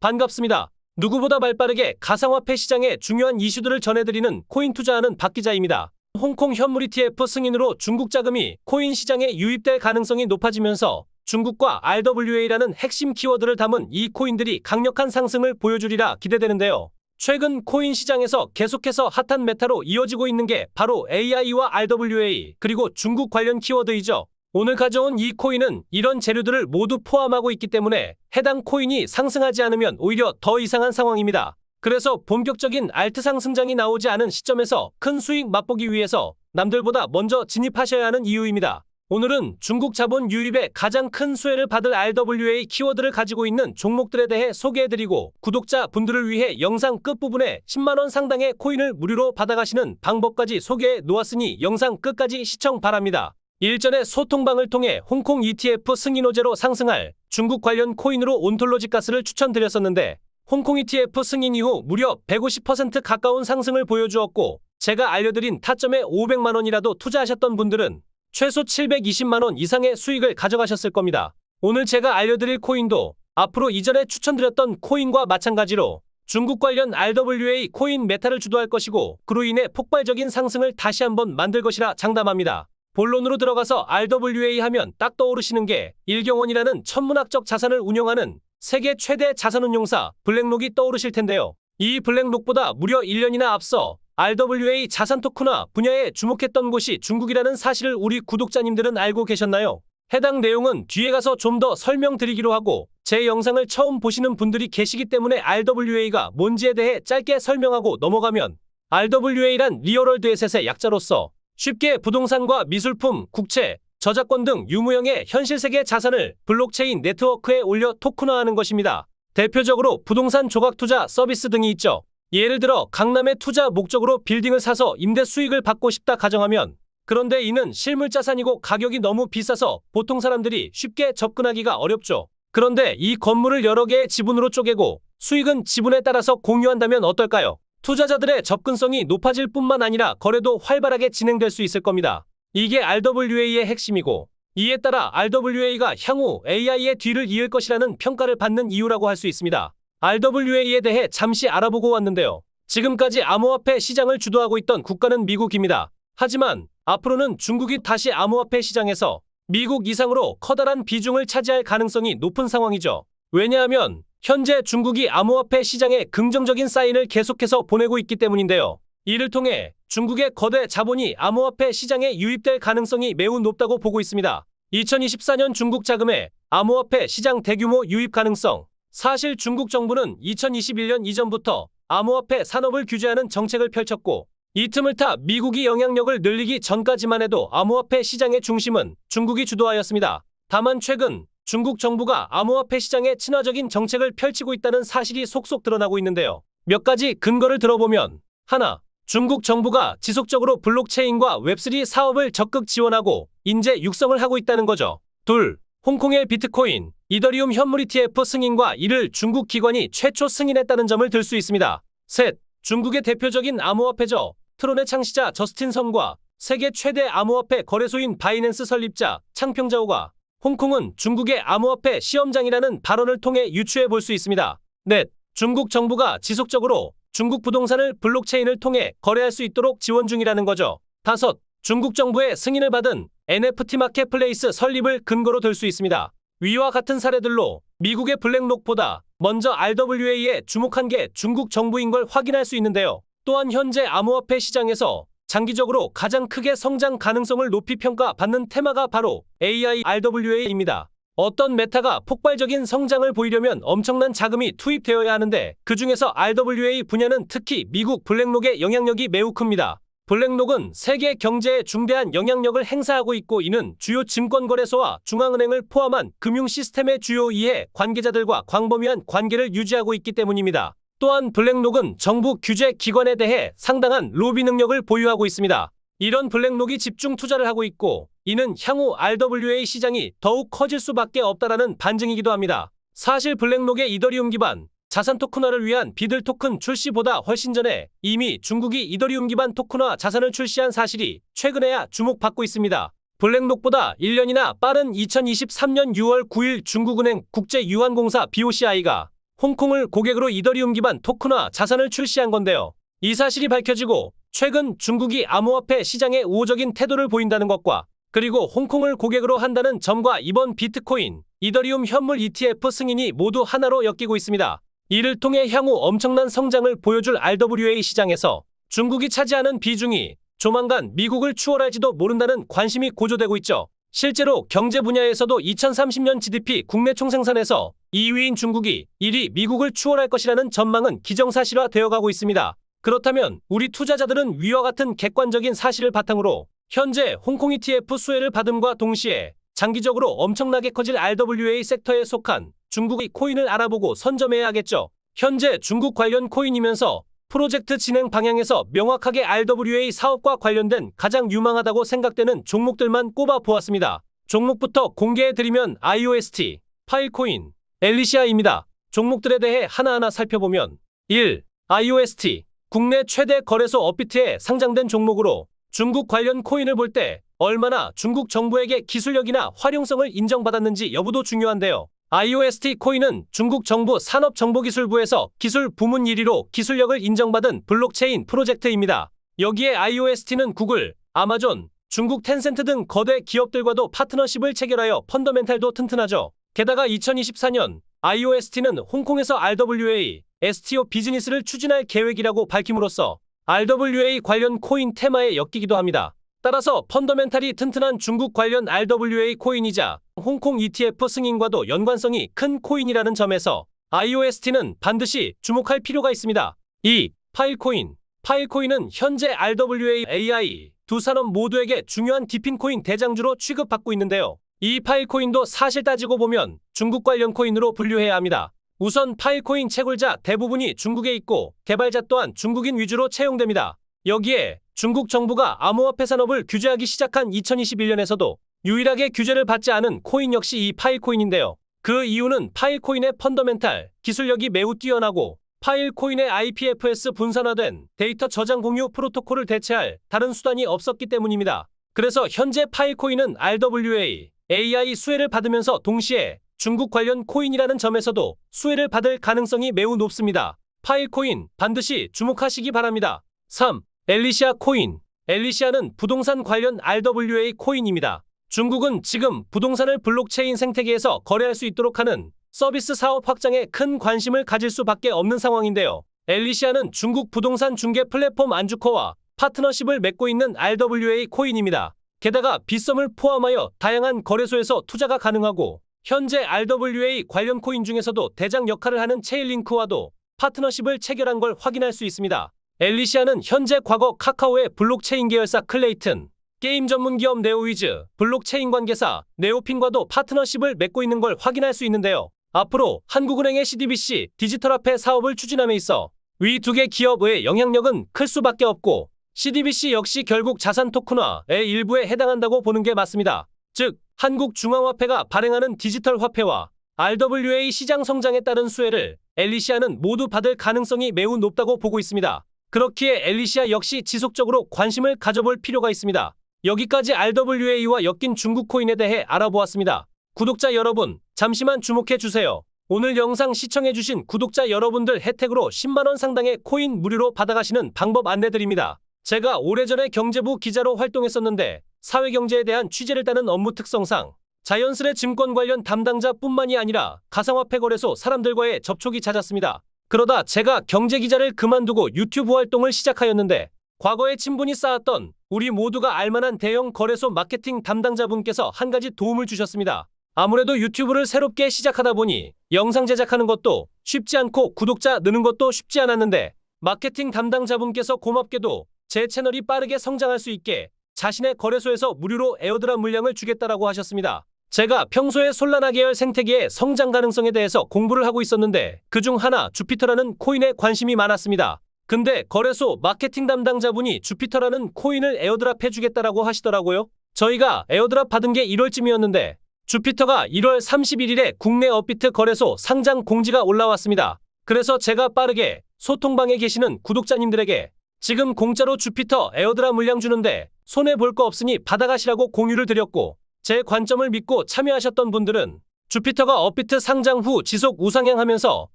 반갑습니다. 누구보다 발빠르게 가상화폐 시장의 중요한 이슈들을 전해드리는 코인 투자하는 박 기자입니다. 홍콩 현물 ETF 승인으로 중국 자금이 코인 시장에 유입될 가능성이 높아지면서 중국과 RWA라는 핵심 키워드를 담은 이 코인들이 강력한 상승을 보여주리라 기대되는데요. 최근 코인 시장에서 계속해서 핫한 메타로 이어지고 있는 게 바로 AI와 RWA 그리고 중국 관련 키워드이죠. 오늘 가져온 이 코인은 이런 재료들을 모두 포함하고 있기 때문에 해당 코인이 상승하지 않으면 오히려 더 이상한 상황입니다. 그래서 본격적인 알트 상승장이 나오지 않은 시점에서 큰 수익 맛보기 위해서 남들보다 먼저 진입하셔야 하는 이유입니다. 오늘은 중국 자본 유입에 가장 큰 수혜를 받을 RWA 키워드를 가지고 있는 종목들에 대해 소개해드리고 구독자 분들을 위해 영상 끝부분에 10만원 상당의 코인을 무료로 받아가시는 방법까지 소개해 놓았으니 영상 끝까지 시청 바랍니다. 일전에 소통방을 통해 홍콩 ETF 승인 호재로 상승할 중국 관련 코인으로 온톨로지 가스를 추천드렸었는데 홍콩 ETF 승인 이후 무려 150% 가까운 상승을 보여주었고 제가 알려드린 타점에 500만원이라도 투자하셨던 분들은 최소 720만원 이상의 수익을 가져가셨을 겁니다. 오늘 제가 알려드릴 코인도 앞으로 이전에 추천드렸던 코인과 마찬가지로 중국 관련 RWA 코인 메타를 주도할 것이고 그로 인해 폭발적인 상승을 다시 한번 만들 것이라 장담합니다. 본론으로 들어가서 RWA 하면 딱 떠오르시는 게 일경원이라는 천문학적 자산을 운영하는 세계 최대 자산운용사 블랙록이 떠오르실 텐데요. 이 블랙록보다 무려 1년이나 앞서 RWA 자산 토큰화 분야에 주목했던 곳이 중국이라는 사실을 우리 구독자님들은 알고 계셨나요? 해당 내용은 뒤에 가서 좀 더 설명드리기로 하고 제 영상을 처음 보시는 분들이 계시기 때문에 RWA가 뭔지에 대해 짧게 설명하고 넘어가면 RWA란 리얼월드 에셋의 약자로서 쉽게 부동산과 미술품, 국채, 저작권 등 유무형의 현실 세계 자산을 블록체인 네트워크에 올려 토큰화하는 것입니다. 대표적으로 부동산 조각 투자 서비스 등이 있죠. 예를 들어 강남에 투자 목적으로 빌딩을 사서 임대 수익을 받고 싶다 가정하면 그런데 이는 실물 자산이고 가격이 너무 비싸서 보통 사람들이 쉽게 접근하기가 어렵죠. 그런데 이 건물을 여러 개의 지분으로 쪼개고 수익은 지분에 따라서 공유한다면 어떨까요? 투자자들의 접근성이 높아질 뿐만 아니라 거래도 활발하게 진행될 수 있을 겁니다. 이게 RWA의 핵심이고 이에 따라 RWA가 향후 AI의 뒤를 이을 것이라는 평가를 받는 이유라고 할 수 있습니다. RWA에 대해 잠시 알아보고 왔는데요. 지금까지 암호화폐 시장을 주도하고 있던 국가는 미국입니다. 하지만 앞으로는 중국이 다시 암호화폐 시장에서 미국 이상으로 커다란 비중을 차지할 가능성이 높은 상황이죠. 왜냐하면 현재 중국이 암호화폐 시장에 긍정적인 사인을 계속해서 보내고 있기 때문인데요. 이를 통해 중국의 거대 자본이 암호화폐 시장에 유입될 가능성이 매우 높다고 보고 있습니다. 2024년 중국 자금의 암호화폐 시장 대규모 유입 가능성. 사실 중국 정부는 2021년 이전부터 암호화폐 산업을 규제하는 정책을 펼쳤고 이 틈을 타 미국이 영향력을 늘리기 전까지만 해도 암호화폐 시장의 중심은 중국이 주도하였습니다. 다만 최근 중국 정부가 암호화폐 시장에 친화적인 정책을 펼치고 있다는 사실이 속속 드러나고 있는데요. 몇 가지 근거를 들어보면 하나, 중국 정부가 지속적으로 블록체인과 웹3 사업을 적극 지원하고 인재 육성을 하고 있다는 거죠. 둘, 홍콩의 비트코인, 이더리움 현물 ETF 승인과 이를 중국 기관이 최초 승인했다는 점을 들 수 있습니다. 셋, 중국의 대표적인 암호화폐죠. 트론의 창시자 저스틴 섬과 세계 최대 암호화폐 거래소인 바이낸스 설립자 창평자오가 홍콩은 중국의 암호화폐 시험장이라는 발언을 통해 유추해 볼 수 있습니다. 넷, 중국 정부가 지속적으로 중국 부동산을 블록체인을 통해 거래할 수 있도록 지원 중이라는 거죠. 다섯, 중국 정부의 승인을 받은 NFT 마켓플레이스 설립을 근거로 들 수 있습니다. 위와 같은 사례들로 미국의 블랙록보다 먼저 RWA에 주목한 게 중국 정부인 걸 확인할 수 있는데요. 또한 현재 암호화폐 시장에서 장기적으로 가장 크게 성장 가능성을 높이 평가받는 테마가 바로 AI RWA입니다. 어떤 메타가 폭발적인 성장을 보이려면 엄청난 자금이 투입되어야 하는데 그 중에서 RWA 분야는 특히 미국 블랙록의 영향력이 매우 큽니다. 블랙록은 세계 경제에 중대한 영향력을 행사하고 있고 이는 주요 증권거래소와 중앙은행을 포함한 금융 시스템의 주요 이해 관계자들과 광범위한 관계를 유지하고 있기 때문입니다. 또한 블랙록은 정부 규제 기관에 대해 상당한 로비 능력을 보유하고 있습니다. 이런 블랙록이 집중 투자를 하고 있고 이는 향후 RWA 시장이 더욱 커질 수밖에 없다라는 반증이기도 합니다. 사실 블랙록의 이더리움 기반 자산 토큰화를 위한 비들 토큰 출시보다 훨씬 전에 이미 중국이 이더리움 기반 토큰화 자산을 출시한 사실이 최근에야 주목받고 있습니다. 블랙록보다 1년이나 빠른 2023년 6월 9일 중국은행 국제유한공사 BOCI가 홍콩을 고객으로 이더리움 기반 토큰화 자산을 출시한 건데요. 이 사실이 밝혀지고 최근 중국이 암호화폐 시장에 우호적인 태도를 보인다는 것과 그리고 홍콩을 고객으로 한다는 점과 이번 비트코인, 이더리움 현물 ETF 승인이 모두 하나로 엮이고 있습니다. 이를 통해 향후 엄청난 성장을 보여줄 RWA 시장에서 중국이 차지하는 비중이 조만간 미국을 추월할지도 모른다는 관심이 고조되고 있죠. 실제로 경제 분야에서도 2030년 GDP 국내 총생산에서 2위인 중국이 1위 미국을 추월할 것이라는 전망은 기정사실화 되어가고 있습니다. 그렇다면 우리 투자자들은 위와 같은 객관적인 사실을 바탕으로 현재 홍콩 ETF 수혜를 받음과 동시에 장기적으로 엄청나게 커질 RWA 섹터에 속한 중국의 코인을 알아보고 선점해야 하겠죠. 현재 중국 관련 코인이면서 프로젝트 진행 방향에서 명확하게 RWA 사업과 관련된 가장 유망하다고 생각되는 종목들만 꼽아 보았습니다. 종목부터 공개해드리면 IOST, 파일코인, 엘리시아입니다. 종목들에 대해 하나하나 살펴보면 1. IOST, 국내 최대 거래소 업비트에 상장된 종목으로 중국 관련 코인을 볼 때 얼마나 중국 정부에게 기술력이나 활용성을 인정받았는지 여부도 중요한데요. IOST 코인은 중국 정부 산업정보기술부에서 기술 부문 1위로 기술력을 인정받은 블록체인 프로젝트입니다. 여기에 IOST는 구글, 아마존, 중국 텐센트 등 거대 기업들과도 파트너십을 체결하여 펀더멘탈도 튼튼하죠. 게다가 2024년 IOST는 홍콩에서 RWA, STO 비즈니스를 추진할 계획이라고 밝힘으로써 RWA 관련 코인 테마에 엮이기도 합니다. 따라서 펀더멘탈이 튼튼한 중국 관련 RWA 코인이자 홍콩 ETF 승인과도 연관성이 큰 코인이라는 점에서 IOST는 반드시 주목할 필요가 있습니다. 2. 파일코인. 파일코인은 현재 RWA, AI 두 산업 모두에게 중요한 디핀코인 대장주로 취급받고 있는데요. 이 파일코인도 사실 따지고 보면 중국 관련 코인으로 분류해야 합니다. 우선 파일코인 채굴자 대부분이 중국에 있고 개발자 또한 중국인 위주로 채용됩니다. 여기에 중국 정부가 암호화폐 산업을 규제하기 시작한 2021년에서도 유일하게 규제를 받지 않은 코인 역시 이 파일코인인데요. 그 이유는 파일코인의 펀더멘탈, 기술력이 매우 뛰어나고 파일코인의 IPFS 분산화된 데이터 저장 공유 프로토콜을 대체할 다른 수단이 없었기 때문입니다. 그래서 현재 파일코인은 RWA, AI 수혜를 받으면서 동시에 중국 관련 코인이라는 점에서도 수혜를 받을 가능성이 매우 높습니다. 파일코인 반드시 주목하시기 바랍니다. 3. 엘리시아 코인. 엘리시아는 부동산 관련 RWA 코인입니다. 중국은 지금 부동산을 블록체인 생태계에서 거래할 수 있도록 하는 서비스 사업 확장에 큰 관심을 가질 수밖에 없는 상황인데요. 엘리시아는 중국 부동산 중개 플랫폼 안주커와 파트너십을 맺고 있는 RWA 코인입니다. 게다가 빗썸을 포함하여 다양한 거래소에서 투자가 가능하고 현재 RWA 관련 코인 중에서도 대장 역할을 하는 체인링크와도 파트너십을 체결한 걸 확인할 수 있습니다. 엘리시아는 현재 과거 카카오의 블록체인 계열사 클레이튼, 게임 전문 기업 네오위즈, 블록체인 관계사 네오핀과도 파트너십을 맺고 있는 걸 확인할 수 있는데요. 앞으로 한국은행의 CDBC 디지털화폐 사업을 추진함에 있어 위 두 개 기업의 영향력은 클 수밖에 없고 CDBC 역시 결국 자산 토큰화의 일부에 해당한다고 보는 게 맞습니다. 즉, 한국중앙화폐가 발행하는 디지털 화폐와 RWA 시장 성장에 따른 수혜를 엘리시아는 모두 받을 가능성이 매우 높다고 보고 있습니다. 그렇기에 엘리시아 역시 지속적으로 관심을 가져볼 필요가 있습니다. 여기까지 RWA와 엮인 중국 코인에 대해 알아보았습니다. 구독자 여러분, 잠시만 주목해주세요. 오늘 영상 시청해주신 구독자 여러분들 혜택으로 10만원 상당의 코인 무료로 받아가시는 방법 안내드립니다. 제가 오래전에 경제부 기자로 활동했었는데 사회경제에 대한 취재를 따는 업무 특성상 자연스레 증권 관련 담당자뿐만이 아니라 가상화폐 거래소 사람들과의 접촉이 잦았습니다. 그러다 제가 경제기자를 그만두고 유튜브 활동을 시작하였는데 과거에 친분이 쌓았던 우리 모두가 알만한 대형 거래소 마케팅 담당자분께서 한 가지 도움을 주셨습니다. 아무래도 유튜브를 새롭게 시작하다 보니 영상 제작하는 것도 쉽지 않고 구독자 느는 것도 쉽지 않았는데 마케팅 담당자분께서 고맙게도 제 채널이 빠르게 성장할 수 있게 자신의 거래소에서 무료로 에어드랍 물량을 주겠다라고 하셨습니다. 제가 평소에 솔라나 계열 생태계의 성장 가능성에 대해서 공부를 하고 있었는데 그중 하나 주피터라는 코인에 관심이 많았습니다. 근데 거래소 마케팅 담당자분이 주피터라는 코인을 에어드랍 해주겠다라고 하시더라고요. 저희가 에어드랍 받은 게 1월쯤이었는데 주피터가 1월 31일에 국내 업비트 거래소 상장 공지가 올라왔습니다. 그래서 제가 빠르게 소통방에 계시는 구독자님들에게 지금 공짜로 주피터 에어드랍 물량 주는데 손해볼 거 없으니 받아가시라고 공유를 드렸고 제 관점을 믿고 참여하셨던 분들은 주피터가 업비트 상장 후 지속 우상향하면서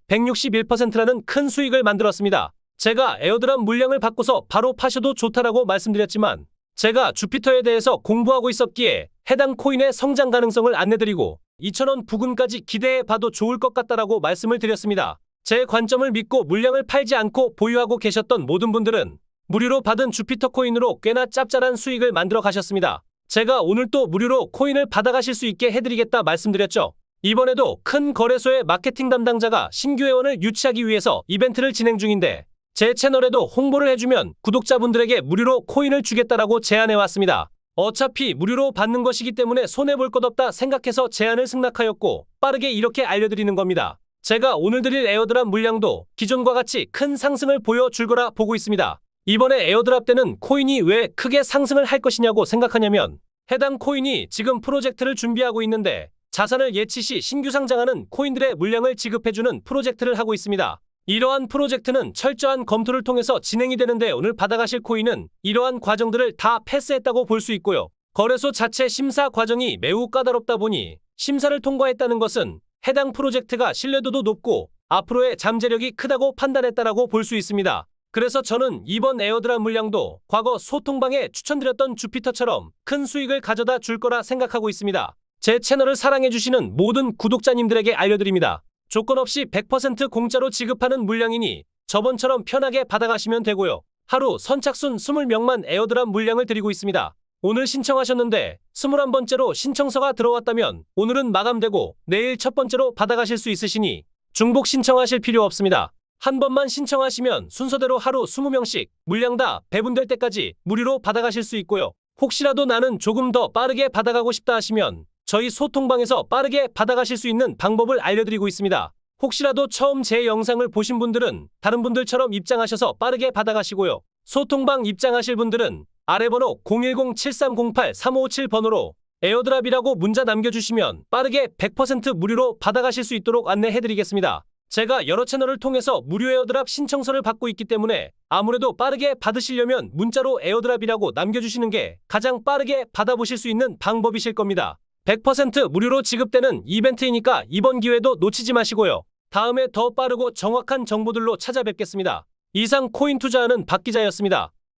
161%라는 큰 수익을 만들었습니다. 제가 에어드랍 물량을 받고서 바로 파셔도 좋다라고 말씀드렸지만 제가 주피터에 대해서 공부하고 있었기에 해당 코인의 성장 가능성을 안내드리고 2,000원 부근까지 기대해봐도 좋을 것 같다라고 말씀을 드렸습니다. 제 관점을 믿고 물량을 팔지 않고 보유하고 계셨던 모든 분들은 무료로 받은 주피터 코인으로 꽤나 짭짤한 수익을 만들어 가셨습니다. 제가 오늘 또 무료로 코인을 받아가실 수 있게 해드리겠다 말씀드렸죠. 이번에도 큰 거래소의 마케팅 담당자가 신규 회원을 유치하기 위해서 이벤트를 진행 중인데 제 채널에도 홍보를 해주면 구독자분들에게 무료로 코인을 주겠다라고 제안해왔습니다. 어차피 무료로 받는 것이기 때문에 손해볼 것 없다 생각해서 제안을 승낙하였고 빠르게 이렇게 알려드리는 겁니다. 제가 오늘 드릴 에어드랍 물량도 기존과 같이 큰 상승을 보여줄 거라 보고 있습니다. 이번에 에어드랍 때는 코인이 왜 크게 상승을 할 것이냐고 생각하냐면 해당 코인이 지금 프로젝트를 준비하고 있는데 자산을 예치 시 신규 상장하는 코인들의 물량을 지급해주는 프로젝트를 하고 있습니다. 이러한 프로젝트는 철저한 검토를 통해서 진행이 되는데 오늘 받아가실 코인은 이러한 과정들을 다 패스했다고 볼 수 있고요. 거래소 자체 심사 과정이 매우 까다롭다 보니 심사를 통과했다는 것은 해당 프로젝트가 신뢰도도 높고 앞으로의 잠재력이 크다고 판단했다라고 볼 수 있습니다. 그래서 저는 이번 에어드랍 물량도 과거 소통방에 추천드렸던 주피터처럼 큰 수익을 가져다 줄 거라 생각하고 있습니다. 제 채널을 사랑해주시는 모든 구독자님들에게 알려드립니다. 조건 없이 100% 공짜로 지급하는 물량이니 저번처럼 편하게 받아가시면 되고요. 하루 선착순 20명만 에어드랍 물량을 드리고 있습니다. 오늘 신청하셨는데 21번째로 신청서가 들어왔다면 오늘은 마감되고 내일 첫 번째로 받아가실 수 있으시니 중복 신청하실 필요 없습니다. 한 번만 신청하시면 순서대로 하루 20명씩 물량 다 배분될 때까지 무료로 받아가실 수 있고요. 혹시라도 나는 조금 더 빠르게 받아가고 싶다 하시면 저희 소통방에서 빠르게 받아가실 수 있는 방법을 알려드리고 있습니다. 혹시라도 처음 제 영상을 보신 분들은 다른 분들처럼 입장하셔서 빠르게 받아가시고요. 소통방 입장하실 분들은 아래 번호 010-7308-3557번호로 에어드랍이라고 문자 남겨주시면 빠르게 100% 무료로 받아가실 수 있도록 안내해드리겠습니다. 제가 여러 채널을 통해서 무료 에어드랍 신청서를 받고 있기 때문에 아무래도 빠르게 받으시려면 문자로 에어드랍이라고 남겨주시는 게 가장 빠르게 받아보실 수 있는 방법이실 겁니다. 100% 무료로 지급되는 이벤트이니까 이번 기회도 놓치지 마시고요. 다음에 더 빠르고 정확한 정보들로 찾아뵙겠습니다. 이상 코인 투자하는 박 기자였습니다.